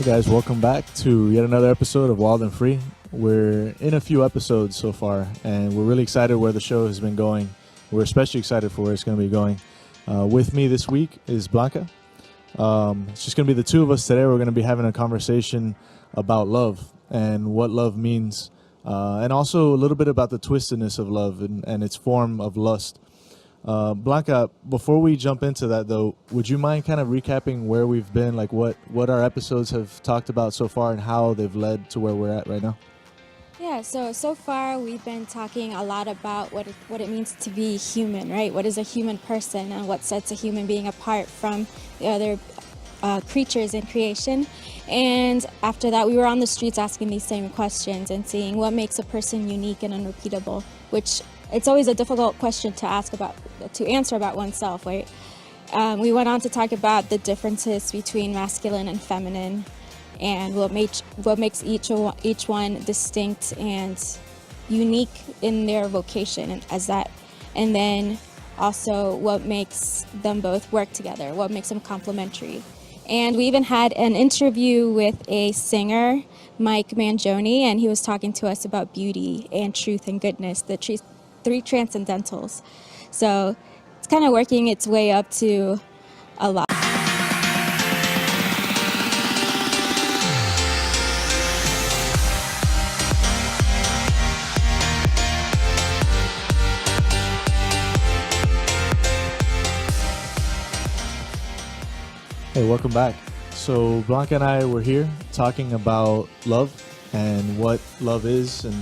Hey guys, welcome back to yet another episode of Wild and Free. We're in a few episodes so far, and we're really excited where the show has been going. We're especially excited for where it's going to be going. With me this week is Blanca. It's just going to be the two of us today. We're going to be having a conversation about love and what love means, and also a little bit about the twistedness of love and its form of lust. Blanca, before we jump into that, though, would you mind kind of recapping where we've been, like what our episodes have talked about so far and how they've led to where we're at right now? Yeah, so far we've been talking a lot about what it means to be human, right? What is a human person and what sets a human being apart from the other creatures in creation. And after that, we were on the streets asking these same questions and seeing what makes a person unique and unrepeatable, which it's always a difficult question to answer about oneself, right? We went on to talk about the differences between masculine and feminine, and what makes each one distinct and unique in their vocation and then also what makes them both work together, what makes them complementary. And we even had an interview with a singer, Mike Mangione, and he was talking to us about beauty and truth and goodness, the three transcendentals. So it's kind of working its way up to a lot. Hey, welcome back. So Blanca and I were here talking about love and what love is and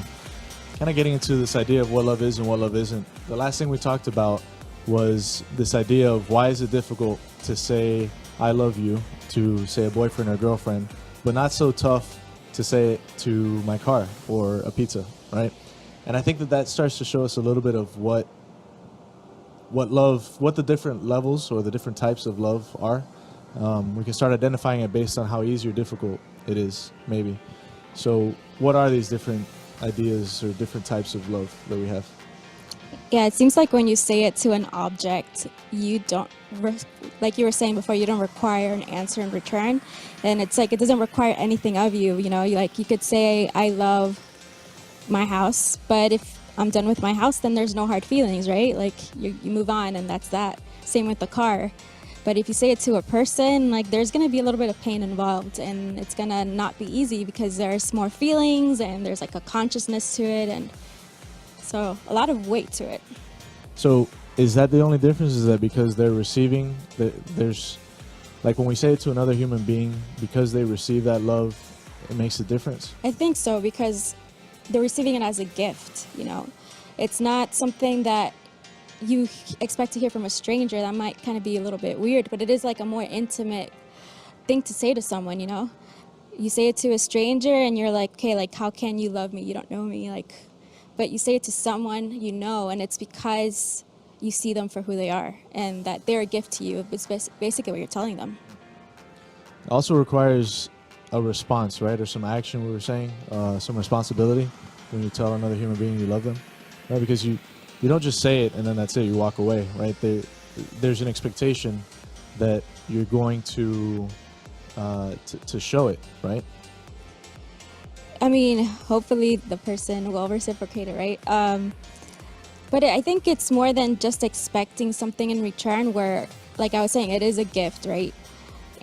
kind of getting into this idea of what love is and what love isn't. The last thing we talked about was this idea of why is it difficult to say I love you to, say, a boyfriend or girlfriend, but not so tough to say it to my car or a pizza, right? And I think that starts to show us a little bit of what the different levels or the different types of love are. We can start identifying it based on how easy or difficult it is, maybe. So what are these different ideas or different types of love that we have? Yeah, it seems like when you say it to an object, you don't, like you were saying before, you don't require an answer in return. And it's like it doesn't require anything of you, you could say, I love my house, but if I'm done with my house, then there's no hard feelings, right? Like you move on and that's that. Same with the car. But if you say it to a person, like there's going to be a little bit of pain involved, and it's going to not be easy because there's more feelings and there's like a consciousness to it, and so a lot of weight to it. So is that the only difference? Is that because they're receiving, there's, like when we say it to another human being, because they receive that love, it makes a difference? I think so, because they're receiving it as a gift, It's not something that you expect to hear from a stranger. That might kind of be a little bit weird, but it is like a more intimate thing to say to someone, You say it to a stranger and you're like, okay, like how can you love me? You don't know me, but you say it to someone you know, and it's because you see them for who they are and that they're a gift to you. It's basically what you're telling them. It also requires a response, right? Or some action, we were saying, some responsibility when you tell another human being you love them, right? Because you don't just say it and then that's it, you walk away, right? There's an expectation that you're going to show it, right? I mean, hopefully the person will reciprocate it, right? But I think it's more than just expecting something in return where, like I was saying, it is a gift, right?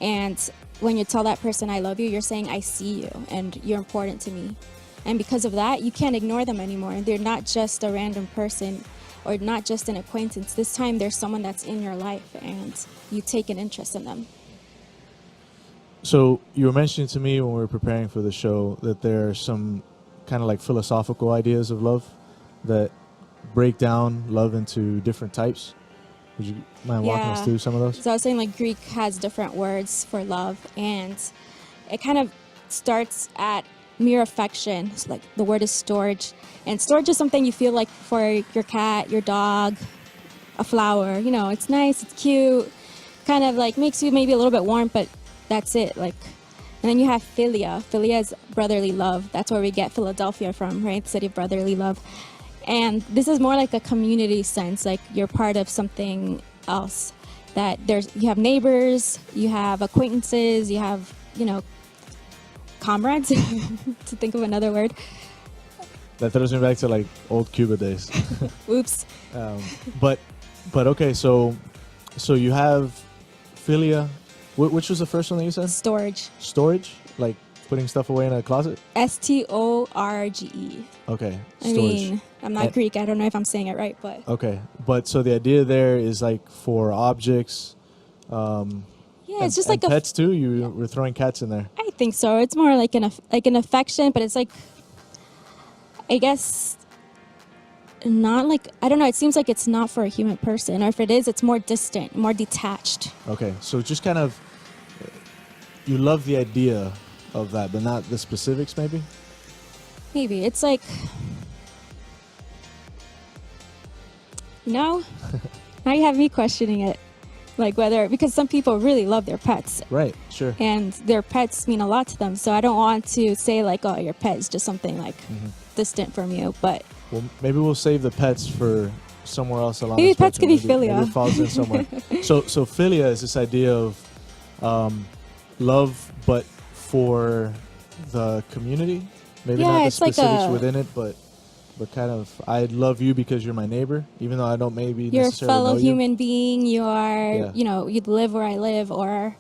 And when you tell that person I love you, you're saying I see you and you're important to me. And because of that, you can't ignore them anymore. They're not just a random person or not just an acquaintance. This time there's someone that's in your life and you take an interest in them. So you were mentioning to me when we were preparing for the show that there are some kind of like philosophical ideas of love that break down love into different types. Would you mind walking us through some of those? So I was saying, like, Greek has different words for love, and it kind of starts at mere affection. So like the word is storge, and storge is something you feel like for your cat, your dog, a flower. It's nice, it's cute, kind of like makes you maybe a little bit warm, but that's it. And then you have philia. Philia is brotherly love. That's where we get Philadelphia from, right? The city of brotherly love. And this is more like a community sense, like you're part of something else. That you have neighbors, you have acquaintances, you have, comrades, to think of another word. That throws me back to like old Cuba days. Oops. But okay, so you have philia. Which was the first one that you said? Storage. Storage, like putting stuff away in a closet. Storge. Okay, I mean, I'm not Greek. I don't know if I'm saying it right, but okay, but so the idea there is like for objects. yeah, it's just like a pets too. You were throwing cats in there. I think so. It's more like an affection, but it's like, I guess, not like, I don't know. It seems like it's not for a human person, or if it is, it's more distant, more detached. Okay, so just kind of, you love the idea of that, but not the specifics, maybe. Maybe it's like, now you have me questioning it, like whether, because some people really love their pets. Right. Sure. And their pets mean a lot to them. So I don't want to say like, oh, your pet is just something like distant from you. But well, maybe we'll save the pets for somewhere else along. Maybe the pets could be spectrum. Maybe philia. it falls in somewhere. So philia is this idea of love, but for the community. Maybe Yeah, not the it's like specifics within it, but kind of, I love you because you're my neighbor, even though I don't maybe you're a necessarily fellow know human being. You are, Yeah. you know, you live where I live, or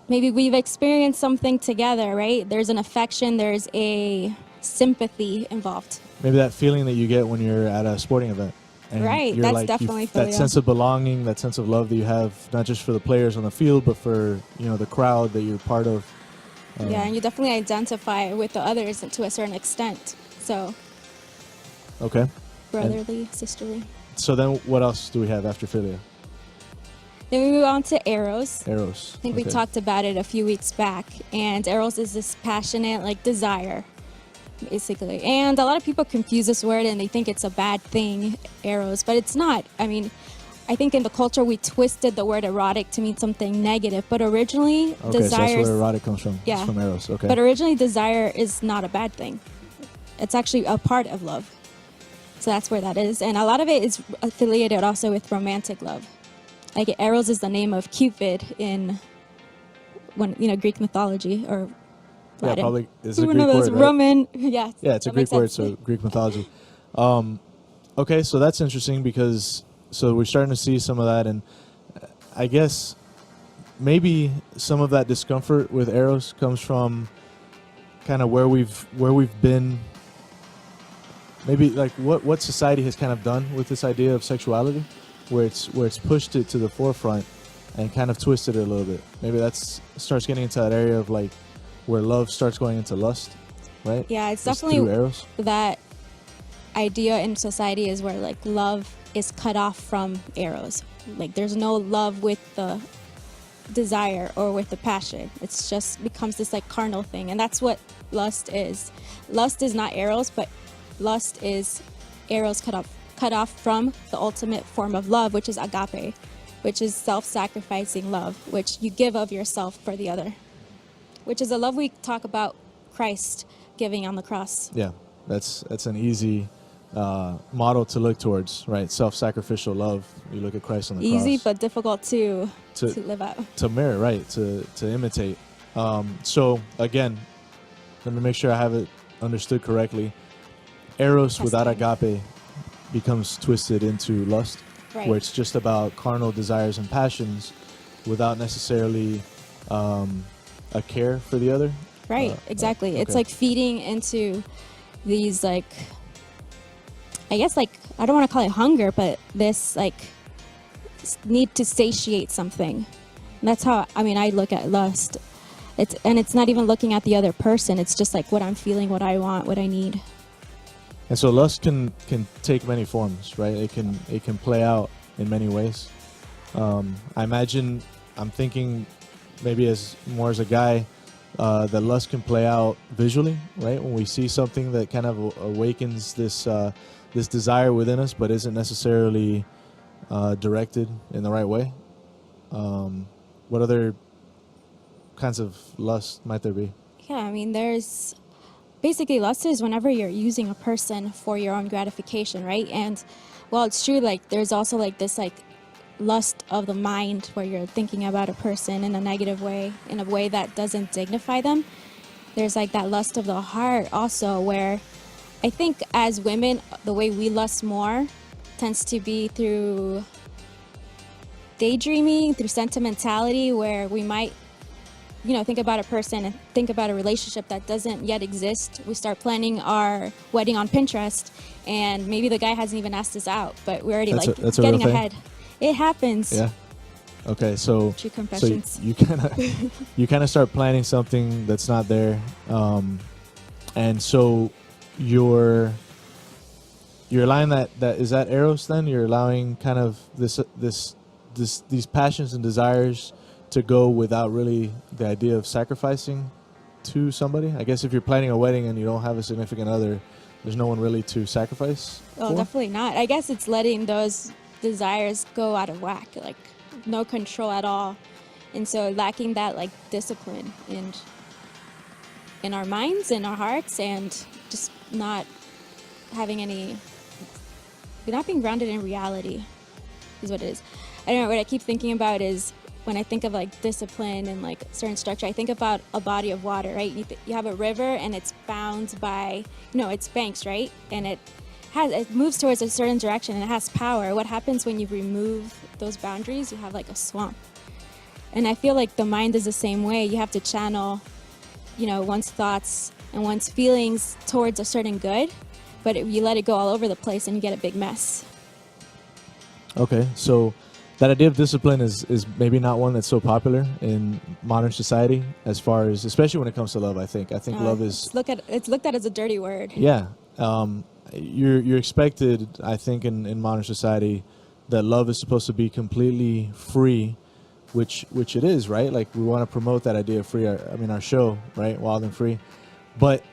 maybe we've experienced something together, right? There's an affection, there's a sympathy involved. Maybe that feeling that you get when you're at a sporting event. And Right, you're that's like, definitely that philia. sense of belonging, that sense of love that you have, not just for the players on the field, but for, you know, the crowd that you're part of. Yeah, and you definitely identify with the others to a certain extent. So Okay. brotherly, sisterly. So then what else do we have after philia? Then we move on to eros. Eros. I think we talked about it a few weeks back. And eros is this passionate, like, desire, basically. And a lot of people confuse this word and they think it's a bad thing, eros, but it's not. I mean, I think in the culture we twisted the word erotic to mean something negative, but originally Okay, desire. so that's where erotic comes from. Yeah. It's from eros. Okay. But originally desire is not a bad thing. It's actually a part of love. So that's where that is. And a lot of it is affiliated also with romantic love. Like Eros is the name of Cupid in Greek mythology or yeah, Latin. probably is a One Greek of those word, right? Roman, yeah. Yeah, it's a that Greek makes word, sense. so Greek mythology. Okay, so that's interesting because we're starting to see some of that, and I guess maybe some of that discomfort with Eros comes from kind of where we've been. Maybe like what society has kind of done with this idea of sexuality, where it's pushed it to the forefront and kind of twisted it a little bit. Maybe starts getting into that area of like where love starts going into lust, right? Yeah, it's Just definitely through Eros. that idea in society is where like love is cut off from Eros. Like there's no love with the desire or with the passion. It's just becomes this like carnal thing, and that's what lust is. Lust is not Eros, but lust is Eros cut off from the ultimate form of love, which is agape, which is self-sacrificing love, which you give of yourself for the other, which is a love we talk about Christ giving on the cross. Yeah, that's an easy model to look towards, right? Self-sacrificial love. You look at Christ on the cross. Easy but difficult to live out. To mirror, right? To imitate. So again, let me make sure I have it understood correctly. Eros without agape becomes twisted into lust, Right. where it's just about carnal desires and passions without necessarily a care for the other. Right, exactly. It's okay. like feeding into these like, I guess like, I don't want to call it hunger, but this like need to satiate something. And that's how, I mean, I look at lust. It's not even looking at the other person. It's just like what I'm feeling, what I want, what I need. And so lust can take many forms, right? It can play out in many ways. I imagine, I'm thinking maybe as a guy, that lust can play out visually, right? When we see something that kind of awakens this desire within us, but isn't necessarily directed in the right way. What other kinds of lust might there be? Yeah, I mean, there's basically lust is whenever you're using a person for your own gratification, right? And while it's true, like there's also like this like lust of the mind where you're thinking about a person in a negative way, in a way that doesn't dignify them. there's like that lust of the heart also, where I think as women, the way we lust more tends to be through daydreaming, through sentimentality, where we might, think about a person and think about a relationship that doesn't yet exist. We start planning our wedding on Pinterest, and maybe the guy hasn't even asked us out, but we're already That's a getting real thing? ahead. It happens. Yeah. Okay, so True confessions. So you kind of start planning something that's not there, and so you're allowing that is that eros. Then you're allowing kind of these passions and desires to go without really the idea of sacrificing to somebody. I guess if you're planning a wedding and you don't have a significant other, there's no one really to sacrifice. Oh, for? definitely not. I guess it's letting those desires go out of whack, like no control at all, and so lacking that like discipline in our minds, in our hearts, and just not being grounded in reality is what it is. I don't know, what I keep thinking about is when I think of like discipline and like certain structure, I think about a body of water, right? You have a river and it's bound by, it's banks, right? And it moves towards a certain direction and it has power. What happens when you remove those boundaries? You have like a swamp. And I feel like the mind is the same way. You have to channel, one's thoughts and one's feelings towards a certain good, but you let it go all over the place and you get a big mess. Okay, so that idea of discipline is maybe not one that's so popular in modern society, as far as, especially when it comes to love. I think love is It's looked at as a dirty word. Yeah. You're expected, I think, in modern society, that love is supposed to be completely free, which it is, right? Like, we want to promote that idea of free. Our show, right? Wild and Free. But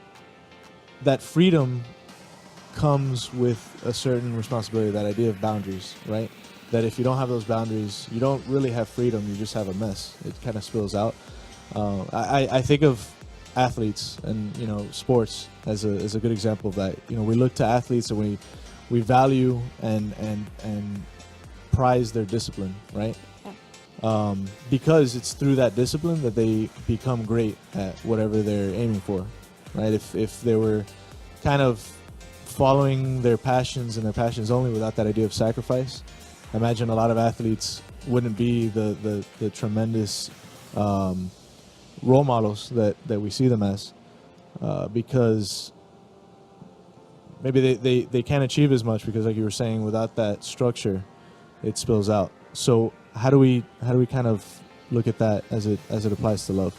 that freedom comes with a certain responsibility, that idea of boundaries, right? That if you don't have those boundaries, you don't really have freedom, you just have a mess. It kind of spills out. I think of athletes and sports as a good example of that. We look to athletes and we value and prize their discipline, right? Yeah. Because it's through that discipline that they become great at whatever they're aiming for, right? If they were kind of following their passions and their passions only without that idea of sacrifice, I imagine a lot of athletes wouldn't be the tremendous role models that we see them as, because maybe they can't achieve as much because, like you were saying, without that structure, it spills out. So how do we kind of look at that as it applies to love?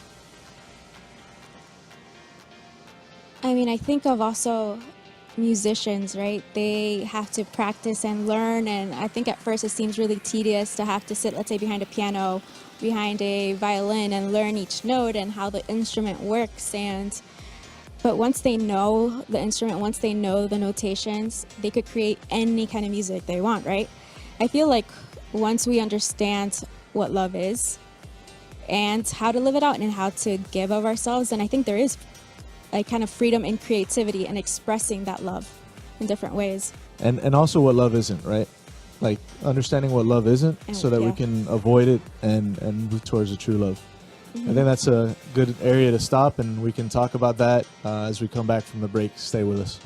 I think of also musicians, right? They have to practice and learn, and I think at first it seems really tedious to have to sit, let's say, behind a piano, behind a violin, and learn each note and how the instrument works. But once they know the instrument, once they know the notations, they could create any kind of music they want, right? I feel like once we understand what love is and how to live it out and how to give of ourselves, then I think there is like kind of freedom and creativity and expressing that love in different ways. And also what love isn't, right? Like understanding what love isn't, so that we can avoid it and move towards a true love. Mm-hmm. I think that's a good area to stop, and we can talk about that as we come back from the break. Stay with us.